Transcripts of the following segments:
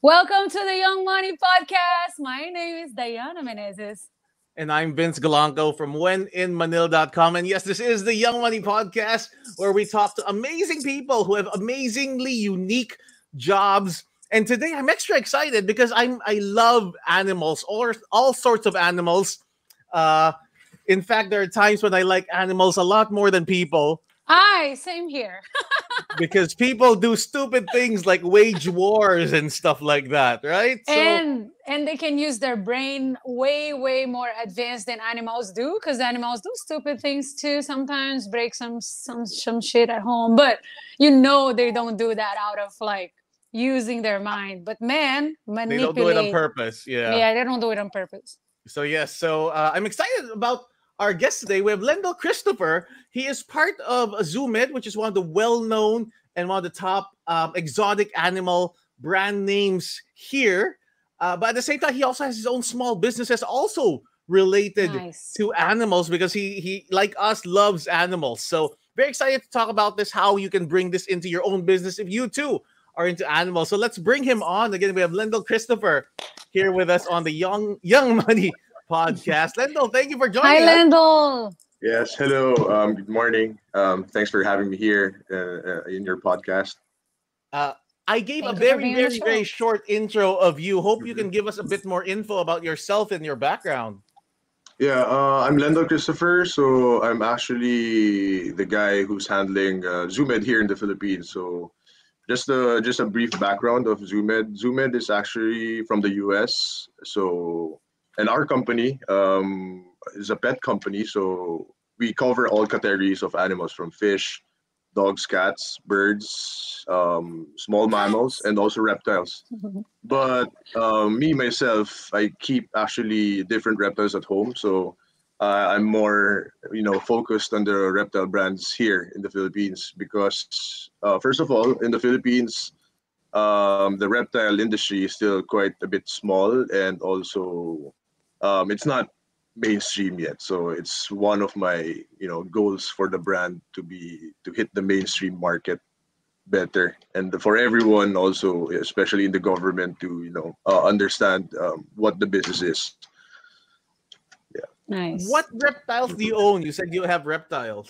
Welcome to the Young Money Podcast. My name is Diana Menezes. And I'm Vince Galanco from wheninmanila.com. And yes, this is the Young Money Podcast where we talk to amazing people who have amazingly unique jobs. And today I'm extra excited because I love animals, or all sorts of animals. In fact, there are times when I like animals a lot more than people Same here. because people do stupid things like wage wars and stuff like that, right? And they can use their brain way more advanced than animals do, because animals do stupid things too. Sometimes break some shit at home, but they don't do that out of like using their mind. But man, They don't do it on manipulate. purpose. Yeah. Yeah, they don't do it on purpose. So I'm excited about our guest today. We have Lendl Christopher. He is part of Zoomed, which is one of the well-known and one of the top exotic animal brand names here. But at the same time, he also has his own small businesses also related Nice. to animals because he like us loves animals. So very excited to talk about this, how you can bring this into your own business if you too are into animals. So let's bring him on. Again, we have Lendl Christopher here with us on the Young Money Podcast. Lendl, thank you for Hi, joining us. Lendl. Yes, hello. Good morning. Thanks for having me here in your podcast. I gave Thank a you for very, being on the very, show. very short intro of you. Hope you can give us a bit more info about yourself and your background. Yeah, I'm Lendl Christopher. So I'm actually the guy who's handling Zoomed here in the Philippines. So just a brief background of Zoomed. Zoomed is actually from the US. So and our company is a pet company. So we cover all categories of animals from fish, dogs, cats, birds, small mammals, and also reptiles. But me myself, I keep actually different reptiles at home. So I'm more, focused on the reptile brands here in the Philippines because, first of all, in the Philippines, the reptile industry is still quite a bit small, and also it's not mainstream yet. So it's one of my, goals for the brand to hit the mainstream market better, and for everyone also, especially in the government, to understand what the business is. Nice. What reptiles do you own? You said you have reptiles.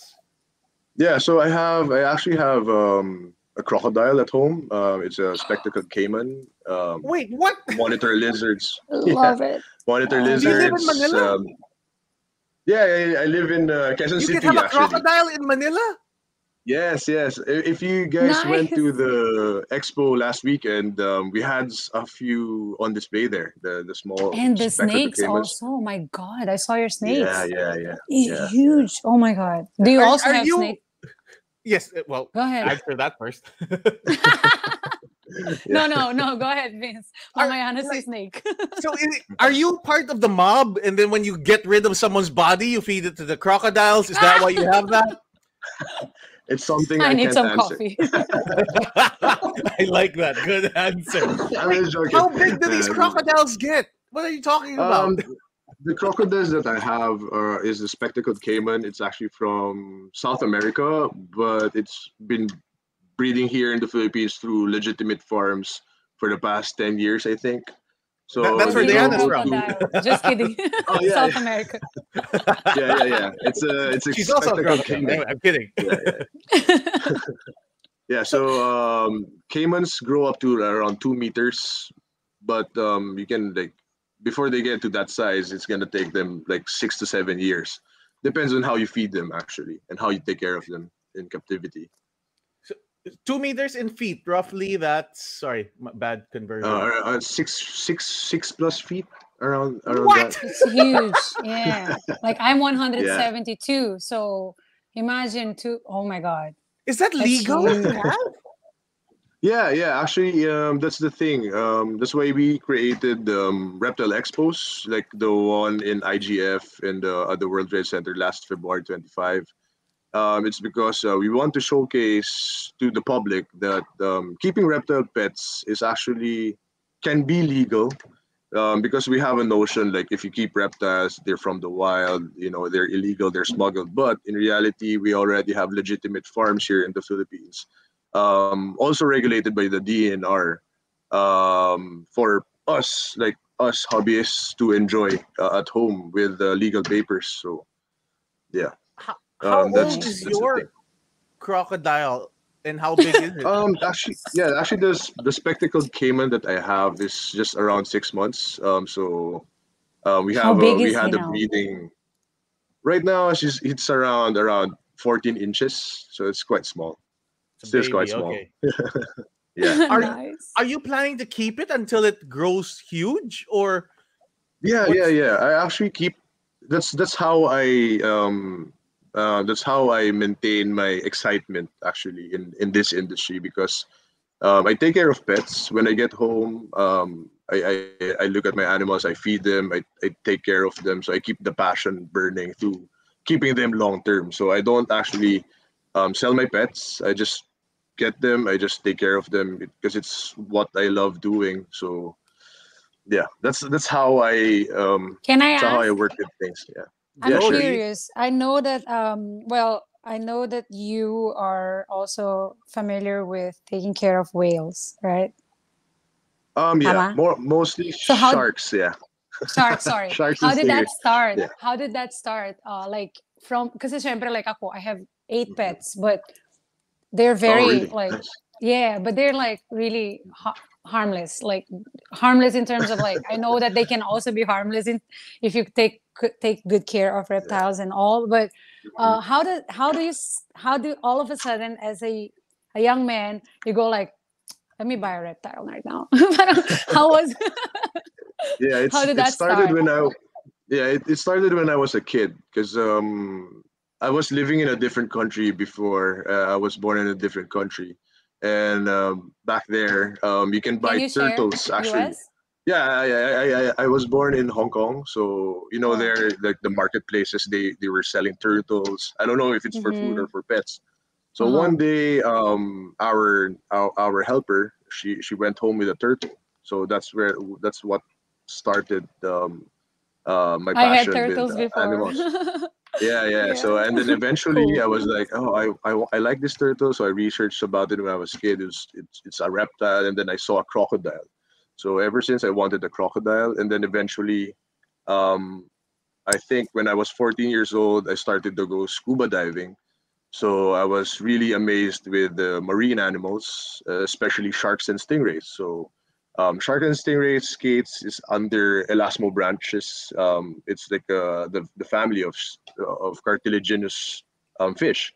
Yeah, so I actually have a crocodile at home. It's a spectacled caiman. Wait, what? Monitor lizards. Yeah, Love it. monitor Oh, Do you live in lizards. Manila? Yeah, I live in Quezon You can City have a actually. crocodile in Manila? Yes, yes. If you guys went Nice. to the expo last weekend, we had a few on display there. The small And the spectacled snakes caimans. also. Oh my God, I saw your Yeah, snakes. yeah, yeah, yeah. Huge. Oh my God. Do you also Are have you? snake? Yes. Well, Go ahead. answer that first. No, Yeah. no. Go ahead, Vince. Are- Mamaya na si like- snake. Are you part of the mob? And then when you get rid of someone's body, you feed it to the crocodiles? Is that why you have that? It's something I I need can't some answer. coffee. I like that. Good answer. I'm just joking. How big do these Uh, crocodiles get? What are you talking about? The crocodiles that I have is the spectacled caiman. It's actually from South America, but it's been breeding here in the Philippines through legitimate farms for the past 10 years, I think. So That's where they Brazilian Diana's go from. to, crocodile. Just kidding. oh yeah, South America. yeah. It's a She's also a spectacled crocodile. caiman. Anyway, I'm kidding. Yeah. So caimans grow up to around 2 meters, but you can like before they get to that size, it's gonna take them like 6 to 7 years. Depends on how you feed them actually and how you take care of them in captivity. 2 meters in feet, roughly. That's bad conversion. Six plus feet around What? that. It's huge. Yeah. Like I'm Yeah. 172. So imagine two. Oh my God. Is that That's legal to huge. have? Yeah. Actually, that's the thing. That's why we created reptile expos, like the one in IGF and at the World Trade Center last February 25. It's because we want to showcase to the public that keeping reptile pets is actually can be legal. Because we have a notion like if you keep reptiles, they're from the wild, they're illegal, they're smuggled. But in reality, we already have legitimate farms here in the Philippines, also regulated by the DNR, for us, like us hobbyists, to enjoy at home with legal papers. So yeah, How old is that's the thing. Nice. your crocodile and how big is it? Actually, yeah, actually, the spectacled caiman that I have is just around 6 months. So How big we is he had a now? breeding. Right now, it's around 14 inches, so it's quite small. It's a Still quite baby. small. Okay. Yeah, Are you Nice. are you planning to keep it until it grows huge, or yeah, what's yeah. I actually keep. That's how that's how I maintain my excitement actually in this industry because I take care of pets when I get home. I look at my animals, I feed them, I take care of them, so I keep the passion burning through keeping them long term. So I don't actually sell my pets. I just get them. I just take care of them because it's what I love doing. So yeah, Can I that's how I ask? work with things. Yeah, I'm yeah, go, sure. G? curious. I know that well, I know that you are also familiar with taking care of whales, right? Yeah, Tama? mostly So how sharks. Yeah, shark, sorry. sharks and How did that stingrays. start? Yeah. How did that start? Like from because syempre like ako, I have eight Mhm. pets, but they're Oh, very really? like Nice. yeah, but they're like really harmless, like harmless in terms of like I know that they can also be harmless if you take good care of Yeah. reptiles and all. But Mhm. how do all of a sudden as a young man you go like let me buy a reptile right now? How was Yeah, how did it that started start? when it started when I was a kid because I was living in a different country before I was born in a different country, and back there you can Can buy you share turtles actually. US? Yeah, I was born in Hong Kong, so you know Oh. there like the marketplaces they were selling turtles. I don't know if it's for food Mm-hmm. or for pets. So Uh-huh. one day, our helper she went home with a turtle. So that's what started my I had passion with turtles before. animals. Yeah, yeah. Yeah. So and then eventually Cool. I was like, oh, I like this turtle. So I researched about it when I was a kid. It's a reptile, and then I saw a crocodile. So ever since I wanted a crocodile, and then eventually, um, I think when I was 14 years old, I started to go scuba diving. So I was really amazed with the marine animals, especially sharks and stingrays. So shark and stingray skates is under elasmobranchus. It's like the family of cartilaginous fish.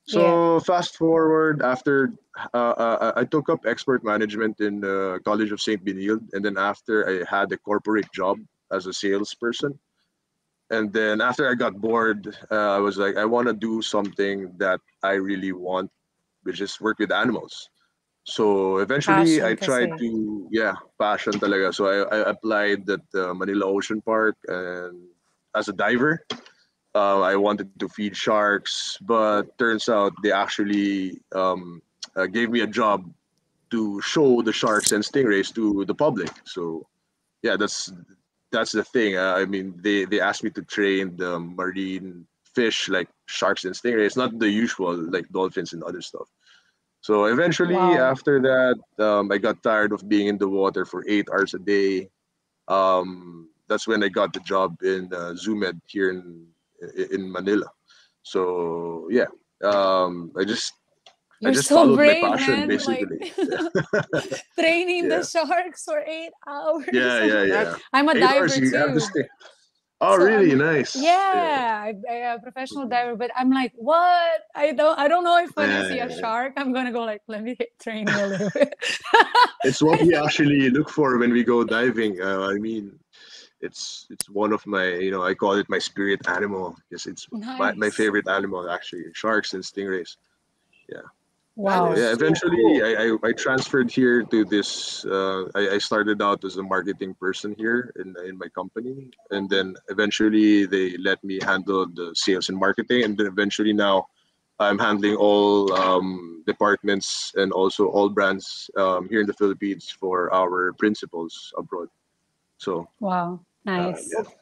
Yeah. So fast forward after I took up export management in College of St. Benilde, and then after I had a corporate job as a salesperson. And then after I got bored, I was like, I want to do something that I really want, which is work with animals. So eventually, I Passion tried kasi. to, yeah, passion talaga. So I applied at Manila Ocean Park and as a diver. I wanted to feed sharks, but turns out they actually gave me a job to show the sharks and stingrays to the public. So yeah, that's the thing. I mean, they asked me to train the marine fish like sharks and stingrays, not the usual like dolphins and other stuff. So eventually, Wow. after that, I got tired of being in the water for 8 hours a day. That's when I got the job in ZooMed here in Manila. So yeah, I You're just so followed my brave, passion man. Like basically. training the Yeah, sharks for 8 hours. yeah, yeah, That yeah. I'm a 8 hours, diver you have to too. stay. Oh, So really? I'm Nice. Yeah. yeah, I am a professional Mhm. diver, but I'm like, what? I don't know if when I Yeah, see a yeah, yeah. shark, I'm gonna go like, let me train you a little bit. It's what we actually look for when we go diving. I mean, it's one of my I call it my spirit animal because it's my Nice. favorite animal actually, sharks and stingrays. Yeah. that So is Wow. yeah, so eventually cool. I transferred here to this. I started out as a marketing person here in my company, and then eventually they let me handle the sales and marketing, and then eventually now I'm handling all departments and also all brands here in the Philippines for our principals abroad. So Wow. Nice. yeah. Okay.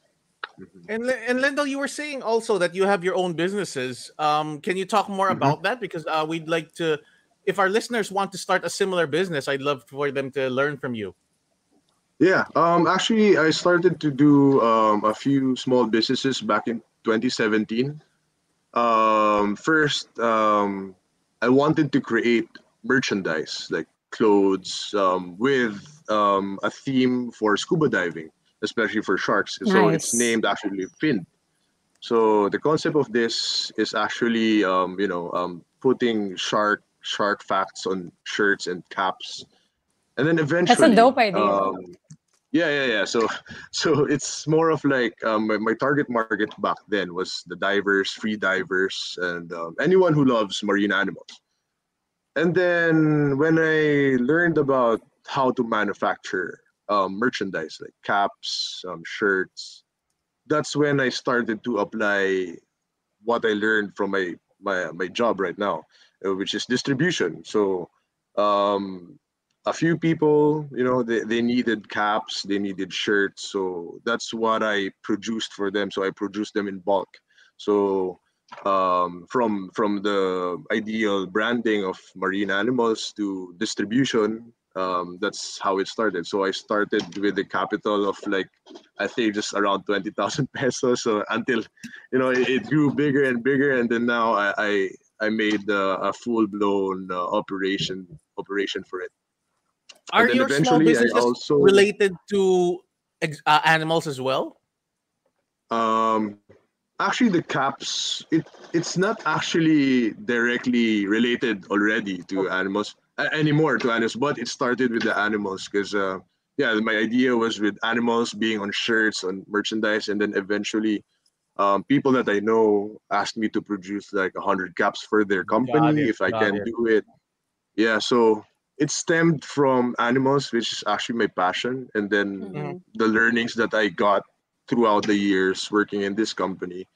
Mhm. And Lendl, you were saying also that you have your own businesses. Can you talk more Mhm. about that? Because we'd like to if our listeners want to start a similar business, I'd love for them to learn from you. Yeah. Actually, I started to do a few small businesses back in 2017. First, I wanted to create merchandise like clothes with a theme for scuba diving, especially for sharks. So it's Nice. named actually Fin. So the concept of this is actually, putting shark facts on shirts and caps, and then That's a eventually, dope idea. yeah. So, so it's more of like my target market back then was the divers, free divers, and anyone who loves marine animals. And then when I learned about how to manufacture merchandise like caps, shirts, that's when I started to apply what I learned from my job right now, which is distribution. So um, a few people, they needed caps, they needed shirts. So that's what I produced for them. So I produced them in bulk. So from the ideal branding of marine animals to distribution, that's how it started. So I started with a capital of like I think just around 20,000 pesos. So until it grew bigger and bigger, and then now I made a full blown operation for it. And Are then your small eventually I businesses also related to animals as well? um actually the caps it's not actually directly related already to animals anymore to animals, but it started with the animals because yeah, my idea was with animals being on shirts, on merchandise, and then eventually people that I know asked me to produce like 100 caps for their Got company it. if I Got can it. do it. Yeah, so it stemmed from animals, which is actually my passion, and then Mhm. Hmm. the learnings that I got throughout the years working in this company.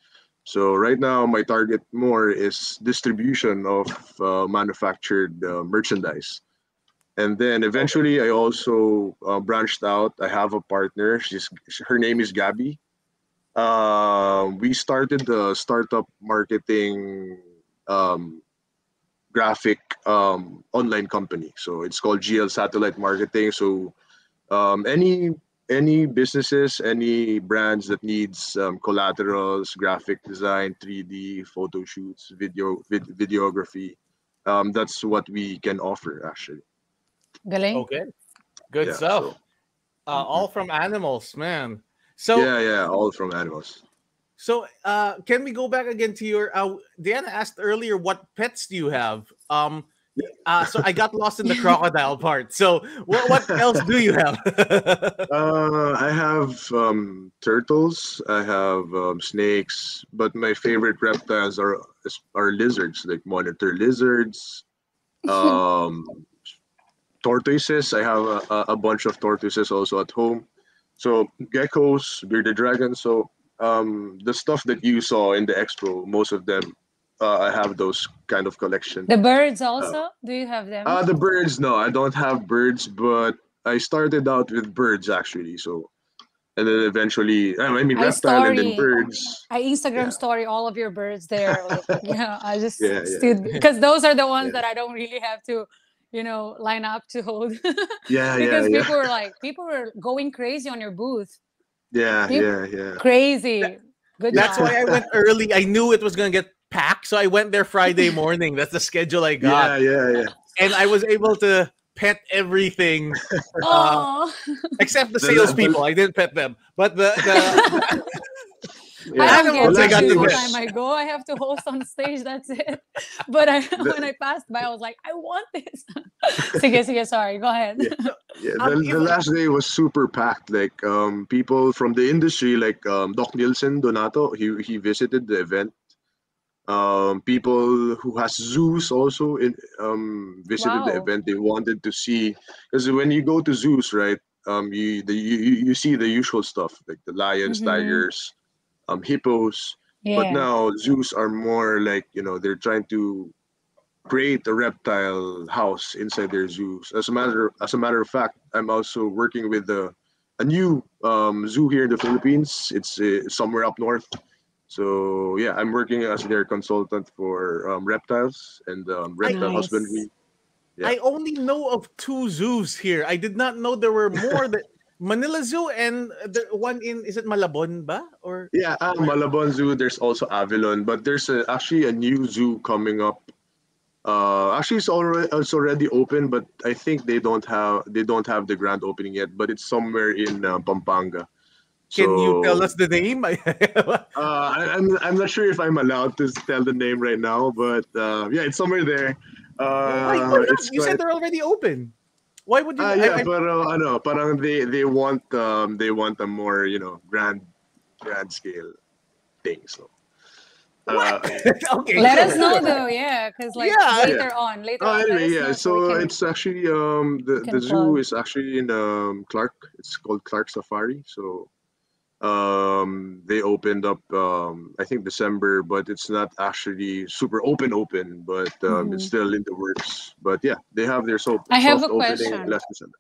So right now, my target more is distribution of manufactured merchandise. And then Okay. eventually, I also branched out. I have a partner. Her name is Gabby. We started the startup marketing um, graphic online company. So it's called GL Satellite Marketing. So any businesses, any brands that needs collaterals, graphic design, 3D, photo shoots, videography, that's what we can offer actually. Galing. Okay. Good Yeah. So stuff. mhm. All from animals, man. So, Yeah, all from animals. can we go back again to your? Diana asked earlier, what pets do you have? So I got lost in the crocodile part. So, what else do you have? I have turtles. I have snakes, but my favorite reptiles are lizards, like monitor lizards, um, tortoises. I have a bunch of tortoises also at home. So geckos, bearded dragons. So the stuff that you saw in the expo, most of them, I have those kind of collection. The birds Uh, also. Do you have them? the birds, no, I don't have birds, but I started out with birds actually. So and then eventually, I mean, I reptile and then story. birds. I Instagram Yeah, story all of your birds there. Like, yeah, I just yeah, stood because those are the ones yeah, that I don't really have to, line up to hold. yeah, Because yeah, people were going crazy on your booth. yeah, Peop yeah, yeah, Crazy. Good That's job. why I went early. I knew it was gonna get packed, so I went there Friday morning. That's the schedule I got, yeah. and I was able to pet everything, uh, Oh, except the The, la- the salespeople. I didn't pet them, but the I yeah, don't the get animals I last got day pictures to the pet. time was I go. I have to host on stage. That's it. But when the I passed by, I was like, I want this. Sige, sige, sorry. Go ahead. yeah. So, Yeah, the if last day was super packed. Like people from the industry, like Doc Nielsen Donato, he visited the event. People who has zoos also visited the Wow. event. They wanted to see because when you go to zoos, right? You see the usual stuff like the lions, Mm-hmm. tigers, hippos. But Yeah. now zoos are more like they're trying to create a reptile house inside their zoos. As a matter of fact, I'm also working with a new zoo here in the Philippines. It's somewhere up north. So yeah, I'm working as their consultant for reptiles and I reptile Nice. husbandry. Yeah. I only know of 2 zoos here. I did not know there were more. That Manila Zoo and the one in, is it Malabon ba or Yeah, where? Malabon Zoo. There's also Avalon, but there's actually a new zoo coming up. Actually, it's already open, but I think they don't have the grand opening yet. But it's somewhere in Pampanga. Can you tell So us the name? I'm not sure if I'm allowed to tell the name right now, but yeah, it's somewhere there. Why not? It's You said quite they're already open. Why would you? yeah, but ano, parang they want a more grand scale thing. So What? yeah. Okay, Let us go. know though, yeah, because like Yeah. Yeah. later on, let Anyway, us yeah. know so we So can it's actually we the can zoo plug. is actually in Clark. It's called Clark Safari. So they opened up I think December, but it's not actually super open, but it's Mhm. still in the works. But yeah, they have their I have soft a opening question. last December.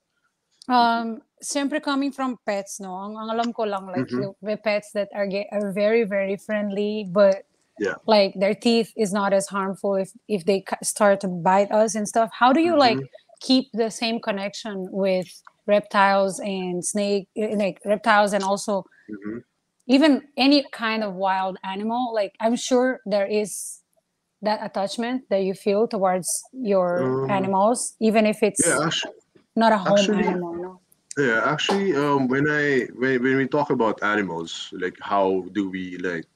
Hmm. Siyempre coming from pets, no? Ang alam ko lang, like, Hmm. the pets that are very, very friendly, but Yeah. like their teeth is not as harmful if they start to bite us and stuff. How do you like Hmm. keep the same connection with reptiles and like reptiles and also Hmm. even any kind of wild animal? Like I'm sure there is that attachment that you feel towards your Uh, animals, even if yeah, it's not a home actually, animal, no? when we talk about animals, like how do we like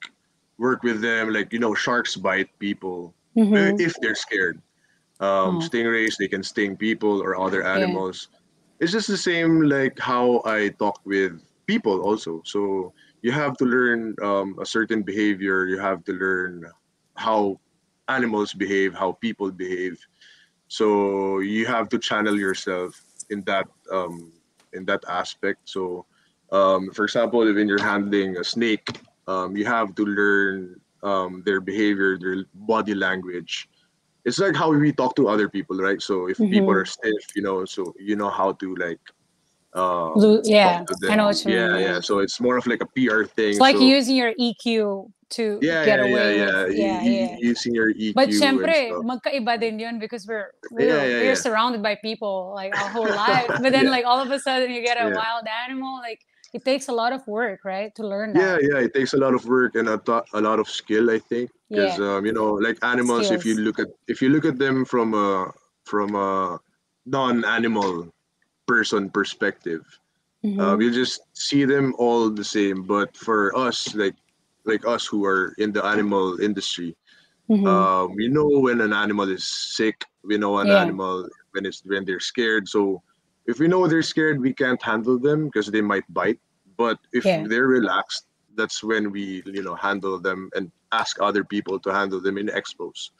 work with them? Like sharks bite people Mm-hmm. if they're scared. Oh, Stingrays, they can sting people or other yeah. animals. It's just the same like how I talk with people also. So you have to learn a certain behavior. You have to learn how animals behave, how people behave. So you have to channel yourself in that aspect. So for example, when you're handling a snake, you have to learn their behavior, their body language. It's like how we talk to other people, right? So if people Mm-hmm. are stiff, so you know how to like talk Yeah, to I know them. what you mean. Yeah, Yeah. yeah. So it's more of like a PR It's thing. like So using your EQ to yeah, get yeah, yeah, away with, yeah. yeah, yeah. Using your But EQ and syempre, stuff. magkaiba din yun because Yeah, yeah, we're yeah, surrounded by people like our whole life. But then yeah, like all of a sudden you get a yeah. wild animal, like it takes a lot of work, right, to learn Yeah, that. yeah, it takes a lot of work and a lot of skill, I think, because Yeah, like animals, skills. if you look at them from a non-animal person perspective, Mm-hmm. you just see them all the same. But for us, like us who are in the animal industry, Mm-hmm. we know when an animal is sick. We know an Yeah, animal when they're scared. So if we know they're scared, we can't handle them because they might bite. But if yeah. they're relaxed, that's when we handle them and ask other people to handle them in expos.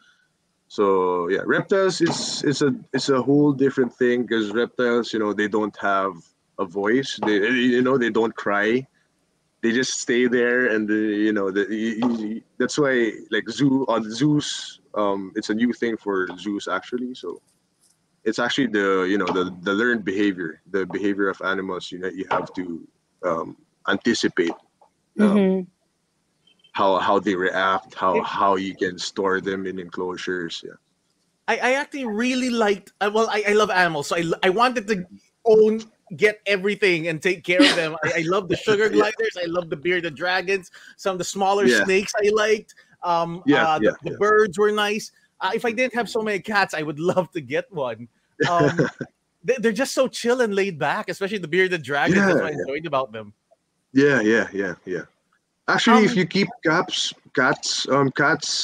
So yeah, reptiles it's a whole different thing because reptiles they don't have a voice. They don't cry. They just stay there and that's why like zoos it's a new thing for zoos actually. So it's actually the learned behavior, the behavior of animals. You have to um, anticipate um, Mm-hmm. how they react, how It, how you can store them in enclosures. Yeah. I actually really liked. Well, I love animals, so I wanted to get everything and take care of them. I love the sugar Yeah, gliders. I love the bearded dragons. Some of the smaller yeah, snakes I liked. yeah, yeah, The birds were nice. If I didn't have so many cats, I would love to get one. Um, they're just so chill and laid back, especially the bearded dragons. That's yeah, what I enjoyed about them. yeah. Actually, if Um, you keep cats,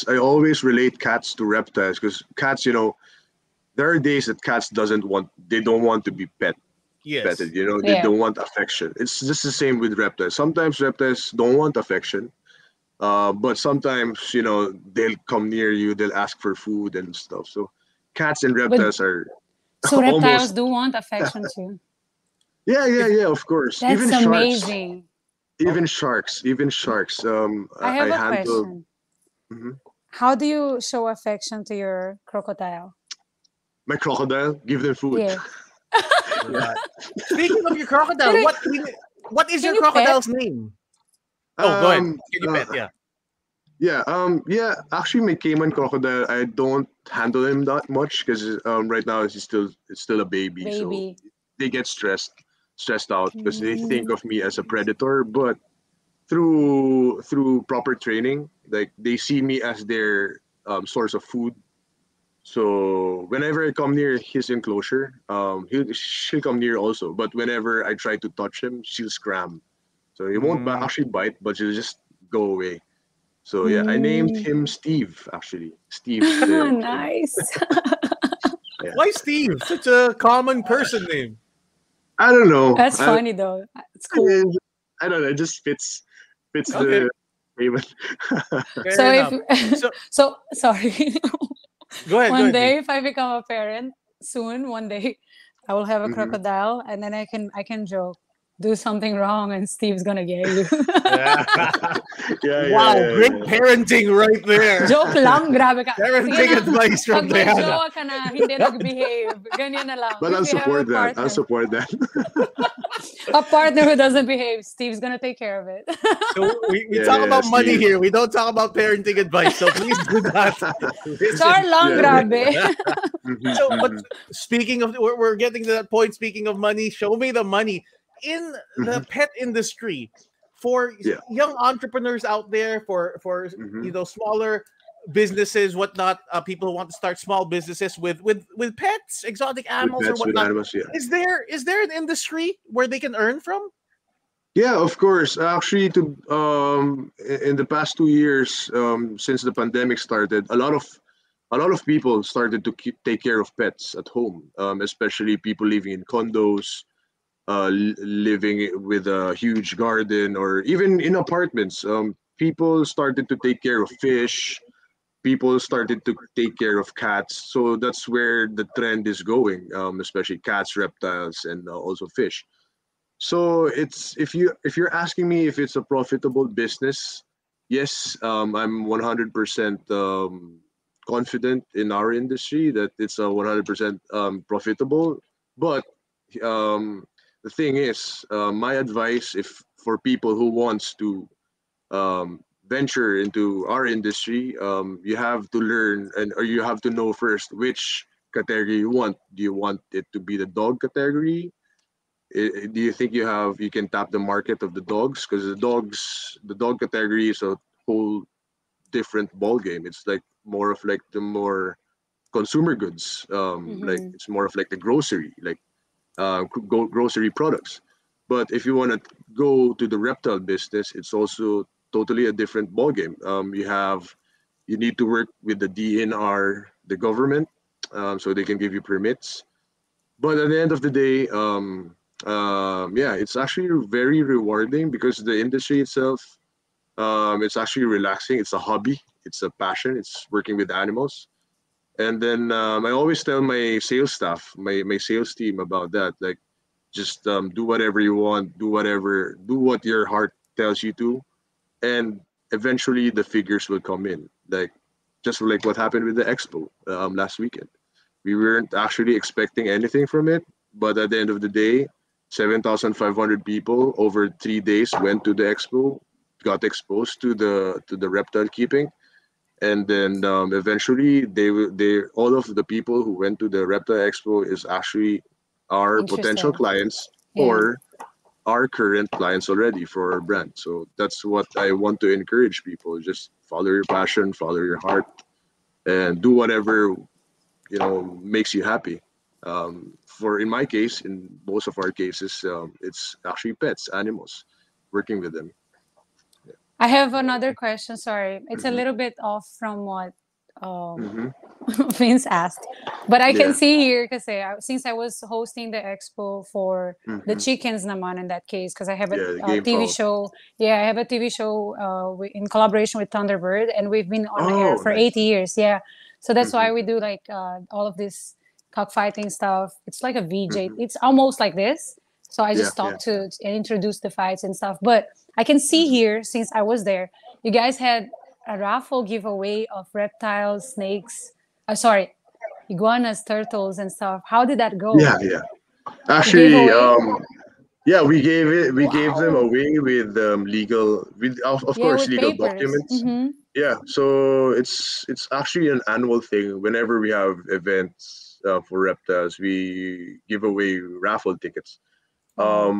I always relate cats to reptiles because cats, there are days that cats they don't want to be petted. yes. They Yeah. don't want affection. It's just the same with reptiles. Sometimes reptiles don't want affection, but sometimes they'll come near you, they'll ask for food and stuff. So cats and But reptiles are so reptiles almost do want affection too. yeah, yeah, If yeah. Of course, That's amazing. oh, even sharks. I I have a handled. question. Mhm. How do you show affection to your crocodile? My crocodile, give them food. Yeah. Yeah. speaking of your crocodile, Can what is your you pet? crocodile's name? Oh, go ahead. Um, Can you pet? uh, Yeah. Yeah. Actually, my Cayman crocodile, I don't handle him that much because right now it's still a baby, so Baby. they get stressed out because they think Mm. of me as a predator. But through proper training, like they see me as their source of food. So whenever I come near his enclosure, she'll come near also. But whenever I try to touch him, she'll scram. So he won't Mm. actually bite, but she'll just go away. So yeah, I named Mm. him Steve. Actually, Steve. The Nice. yeah. Why Steve? Such a common person name. I don't know. That's funny though. It's cool. It, I don't know. It just fits Okay, the name. fair So if enough. So so sorry. go One ahead, B. day if I become a parent soon, one day I will have a Mhm. crocodile and then I can joke. Do something wrong and Steve's gonna get you. Yeah. Yeah, yeah, Wow, yeah, great yeah. parenting right there. Joke lang, grabe ka. Sige Parenting na, advice pag from may Diana. jowa ka na, hindi nag-behave. Ganyan na lang. But If I'll you have a support that. I'll partner, support that. a partner who doesn't behave, Steve's gonna take care of it. So we Yeah, talk yeah, about money Steve. here. We don't talk about parenting advice. So please do not Char listen. lang, Yeah. grabe. Mhm, So, but mhm, speaking of, we're getting to that point. Speaking of money, show me the money in the mhm. pet industry for Yeah. young entrepreneurs out there, for Mhm. smaller businesses, whatnot. People who want to start small businesses with pets, exotic With animals, or pets, with whatnot. animals, yeah. Is there an industry where they can earn from? Yeah, of course. Actually, in the past 2 years, since the pandemic started, a lot of people started to take care of pets at home, especially people living in condos, living with a huge garden, or even in apartments. People started to take care of fish. People started to take care of cats. So that's where the trend is going, especially cats, reptiles, and also fish. So it's if you're asking me if it's a profitable business, yes, I'm 100% confident in our industry that it's a 100% profitable. But um, the thing is, my advice, if for people who wants to venture into our industry, you have to learn and or you have to know first which category you want. Do you want it to be the dog category? Do you think you can tap the market of the dogs? Because the dog category is a whole different ball game. It's like more of like the more consumer goods. Like Mhm. it's more of like the grocery, like grocery products. But if you want to go to the reptile business, it's also totally a different ball game. You need to work with the DNR, the government, so they can give you permits. But at the end of the day, yeah, it's actually very rewarding because the industry itself, it's actually relaxing. It's a hobby. It's a passion. It's working with animals. And then I always tell my sales staff, my sales team about that. Like, just do whatever you want, do what your heart tells you to, and eventually the figures will come in. Like, just like what happened with the expo last weekend. We weren't actually expecting anything from it, but at the end of the day, 7,500 people over 3 days went to the expo, got exposed to the reptile keeping, and then eventually they all of the people who went to the reptile expo is actually our potential Interested. clients Yeah. or our current clients already for our brand. So that's what I want to encourage people: just follow your passion, follow your heart, and do whatever makes you happy. For in my case, in most of our cases, it's actually pets, animals, working with them. I have another question. Sorry, it's a Hmm. little bit off from what um, Hmm. Vince asked, but I can Yeah. see here because since I was hosting the expo for the Hmm. chickens, naman in that case, because I have a, Yeah, the game TV fowls. show. Yeah, I have a TV show in collaboration with Thunderbird, and we've been on air Oh, for nice. 8 years. Yeah, so that's Hmm. why we do like all of this cockfighting stuff. It's like a VJ. Hmm. It's almost like this. So I Yeah, just yeah. talk to and introduce the fights and stuff. But I can see Hmm. here since I was there, you guys had a raffle giveaway of reptiles, snakes. Sorry, iguanas, turtles, and stuff. How did that go? Yeah, yeah. You gave Actually, away? Yeah, we gave them Wow. away with legal, with of Yeah, course with legal papers. documents. Yeah, so it's actually an annual thing. Whenever we have events for reptiles, we give away raffle tickets. Wow.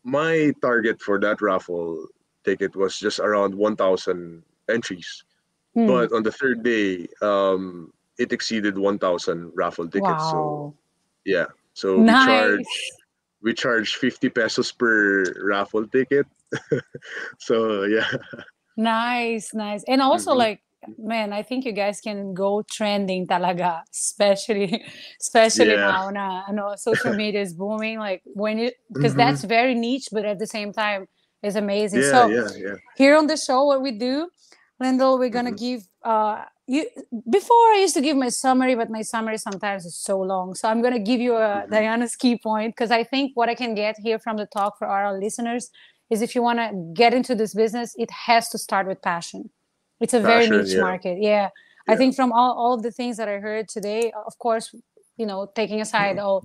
My target for that raffle ticket was just around 1,000 entries, Hmm. but on the third day, it exceeded 1,000 raffle tickets. So Wow. yeah, so Nice. we charge 50 pesos per raffle ticket. So yeah. Nice, nice. And also Hmm. like, man, I think you guys can go trending talaga, especially especially Yeah. now na social media is booming like when you because Hmm. that's very niche but at the same time is amazing. Yeah, So yeah, yeah. here on the show what we do, Lendl, we're gonna Hmm. give you before I used to give my summary, but my summary sometimes is so long. So I'm gonna give you a Hmm. Diana's key point because I think what I can get here from the talk for our listeners is if you want to get into this business, it has to start with passion. It's a very Passion, niche yeah, market. Yeah. I yeah. think from all of the things that I heard today, of course, taking aside all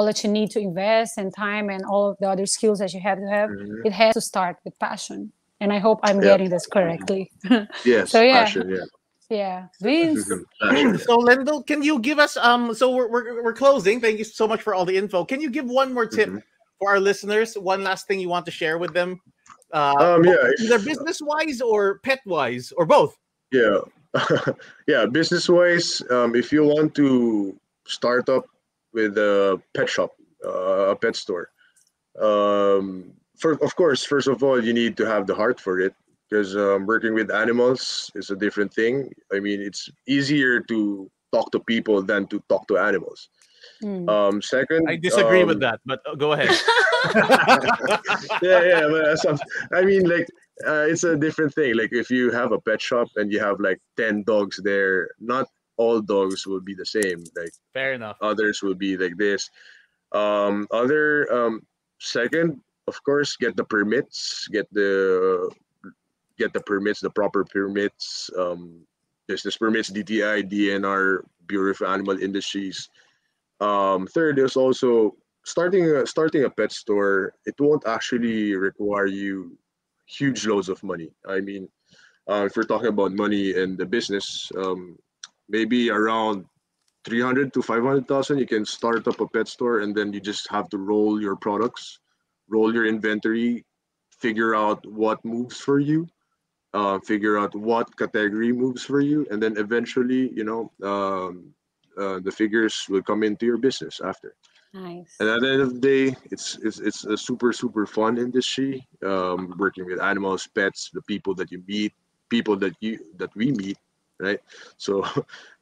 that you need to invest and time and all of the other skills that you have to have, Hmm. it has to start with passion. And I hope I'm Yeah. getting this Mhm. correctly. So Yes, yeah, passion, yeah. yeah. Vince. Mhm. Passion, yeah. So Lendl, can you give us so we're closing. Thank you so much for all the info. Can you give one more tip Hmm. for our listeners? One last thing you want to share with them? Yeah, Either if business wise or pet wise or both. yeah, yeah, business wise, if you want to start up with a pet shop, a pet store, for of course, first of all, you need to have the heart for it because working with animals is a different thing. I mean, it's easier to talk to people than to talk to animals. Mm. I Second, disagree with that, but go ahead. yeah, yeah, but I mean, like, it's a different thing. Like, if you have a pet shop and you have like 10 dogs there, not all dogs will be the same. Like, Fair enough. others will be like this. Other second, of course, get the permits, the proper permits, business permits, DTI, DNR, Bureau of Animal Industries. Third is also starting a pet store. It won't actually require you huge loads of money. I mean, if we're talking about money and the business, maybe around 300 to 500,000, you can start up a pet store, and then you just have to roll your products, roll your inventory, figure out what moves for you, figure out what category moves for you, and then eventually, the figures will come into your business after. And Nice. at the end of the day, it's a super fun industry. Working with animals, pets, the people that you meet, people that we meet, right? So,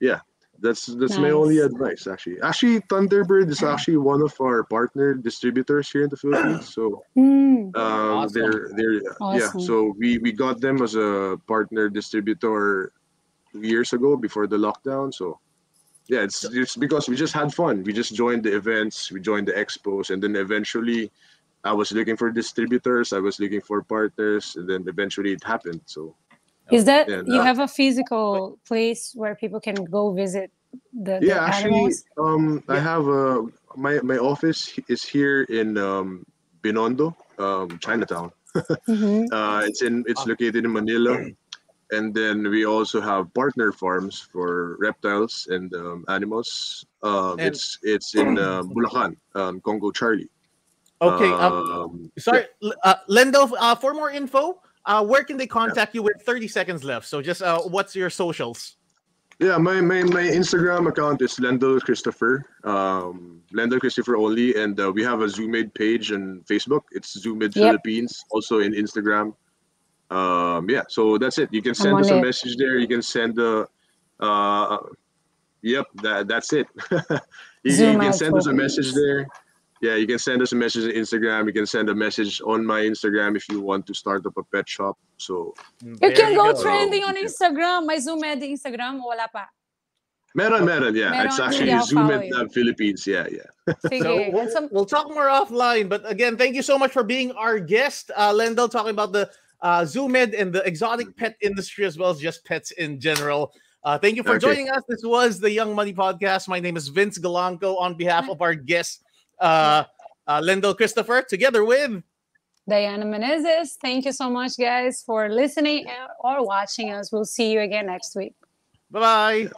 yeah, that's my only Nice. advice. Actually, Thunderbird is actually one of our partner distributors here in the Philippines. So, Mm. Awesome. they're yeah. Awesome. So we got them as a partner distributor 2 years ago before the lockdown. So yeah, So, it's because we just had fun. We just joined the events, we joined the expos, and then eventually I was looking for distributors, I was looking for partners, and then eventually it happened. So Is that yeah, you have a physical place where people can go visit the yeah. Actually, animals? I yeah. have my office is here in Binondo, Chinatown. Mm-hmm. It's located in Manila, and then we also have partner farms for reptiles and animals. And It's in Bulacan, Congo Charlie. okay. Yeah, Sorry, Lendl. For more info, where can they contact you with 30 seconds left? So just what's your socials? yeah. My Instagram account is Lendl Christopher, Lendl Christopher only, and we have a Zoomade page on Facebook. It's Zoomade Yep, Philippines, also in Instagram. Yeah, so that's it. You can I'm send on us a it. message there. You can send a uh, Yep, that's it. You Zoom can out send us a message Philippines. there. Yeah, you can send us a message on Instagram. You can send a message on my Instagram if you want to start up a pet shop. So, You There can you go go. trending on yeah. Instagram. My Zoom at the Instagram. Wala pa. Meron, yeah. It's Meron, sige, actually I'll Zoom follow at you. Philippines. Yeah, yeah. So Sige. And some, we'll talk more offline. But again, thank you so much for being our guest, Lendl, talking about the Zoomed and the exotic pet industry as well as just pets in general. Thank you for Okay. joining us. This was the Young Money Podcast. My name is Vince Galanco on behalf of our guest, uh, yeah. Lendl Christopher, together with Diana Menezes. Thank you so much, guys, for listening or watching us. We'll see you again next week. bye-bye.